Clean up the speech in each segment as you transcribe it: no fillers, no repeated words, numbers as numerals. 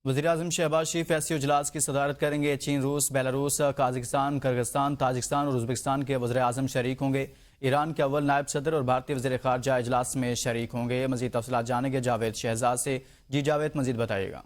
वज़ीर-ए-आज़म शहबाज शरीफ ऐसे इजलास की सदारत करेंगे। चीन, रूस, बेलारूस, कजाकिस्तान, किर्गिस्तान, ताजिकिस्तान और उज़्बेकिस्तान के वज़ीर-ए-आज़म शरीक होंगे। ईरान के अव्वल नायब सदर और भारतीय वज़ीर ख़ारजा इजलास में शरीक होंगे। मज़ीद तफ़सीलात जानेंगे जावेद शहजाद से। जी जावेद, मज़ीद बताइएगा।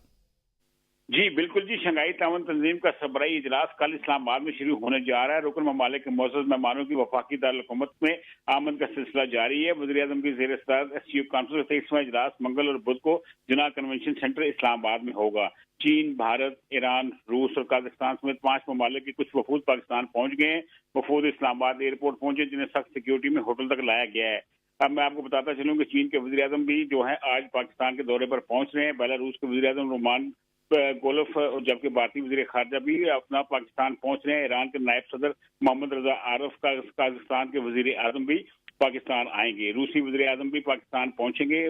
जी बिल्कुल जी, शंघाई ताउन तंजीम का सबराई इजलास कल इस्लामाबाद में शुरू होने जा रहा है। रुकन ममालिक के मौजूद मेहमानों की वफाकी दारुल-हुकूमत में आमद का सिलसिला जारी है। वज़ीर-ए-आज़म की ज़ेर सदारत एससीओ कॉन्फ्रेंस का 23वां इजलास मंगल और बुध को जना कन्वेंशन सेंटर इस्लामाबाद में होगा। चीन, भारत, ईरान, रूस और कजाकिस्तान समेत 5 ममालिक के कुछ वफूद पाकिस्तान पहुंच गए हैं। वफूद इस्लामाबाद एयरपोर्ट पहुंचे, जिन्हें सख्त सिक्योरिटी में होटल तक लाया गया है। अब मैं आपको बताता चलूं कि चीन के वज़ीर-ए-आज़म भी जो है आज पाकिस्तान के दौरे पर पहुंच रहे हैं। बेलारूस के वज़ीर-ए-आज़म रोमान गोलोफ और जबकि भारतीय वज़ीर ख़ारजा भी अपना पाकिस्तान पहुंच रहे हैं। ईरान के नायब सदर मोहम्मद रजा आरफ का काज़ाकिस्तान के वज़ीर-ए-आज़म भी पाकिस्तान आएंगे। रूसी वज़ीर-ए-आज़म भी पाकिस्तान पहुंचेंगे।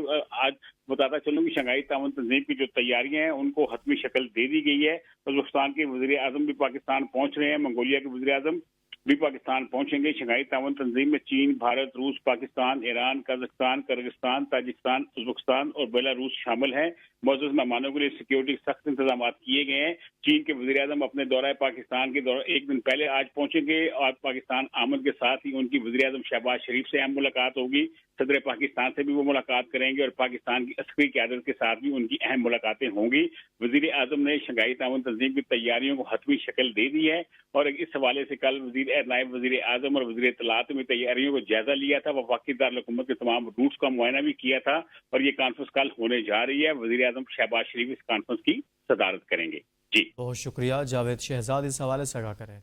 आज बताता चलूं कि शंघाई ताउन तंजीम की जो तैयारियां हैं उनको हतमी शक्ल दे दी गई है। उज़्बेकिस्तान के वज़ीर-ए-आज़म भी पाकिस्तान पहुंच रहे हैं। मंगोलिया के वज़ीर-ए-आज़म भी पाकिस्तान पहुंचेंगे। शंघाई ताउन तंजीम में चीन, भारत, रूस, Pakistan, Iran, Kazakhstan, Kyrgyzstan, Tajikistan, Uzbekistan और बेलारूस शामिल हैं। मौजूद मेहमानों के लिए सिक्योरिटी के सख्त इंतजाम किए गए हैं। चीन के वज़ीर-ए-आज़म अपने दौरा पाकिस्तान के दौरा एक दिन पहले आज पहुंचेंगे और पाकिस्तान आमद के साथ ही उनकी वज़ीर-ए-आज़म शहबाज शरीफ से अहम मुलाकात होगी। सदर पाकिस्तान से भी वो मुलाकात करेंगे और पाकिस्तान की अस्करी क़यादत के साथ भी उनकी अहम मुलाकातें होंगी। वज़ीर-ए-आज़म ने शंघाई ताउन तंजीम की तैयारियों को हतमी शक्ल दे दी है और इस हवाले से कल नायब वज़ीर-ए-आज़म और वज़ीर इत्तलात में तैयारियों को जायजा लिया था। वफाकी दारुल-हुकूमत के तमाम रूट्स का मुआयना भी किया था और ये कॉन्फ्रेंस कल होने जा रही है। वज़ीर-ए-आज़म शहबाज शरीफ इस कॉन्फ्रेंस की सदारत करेंगे। जी बहुत शुक्रिया जावेद शहजाद, इस हवाले से आगाह करें।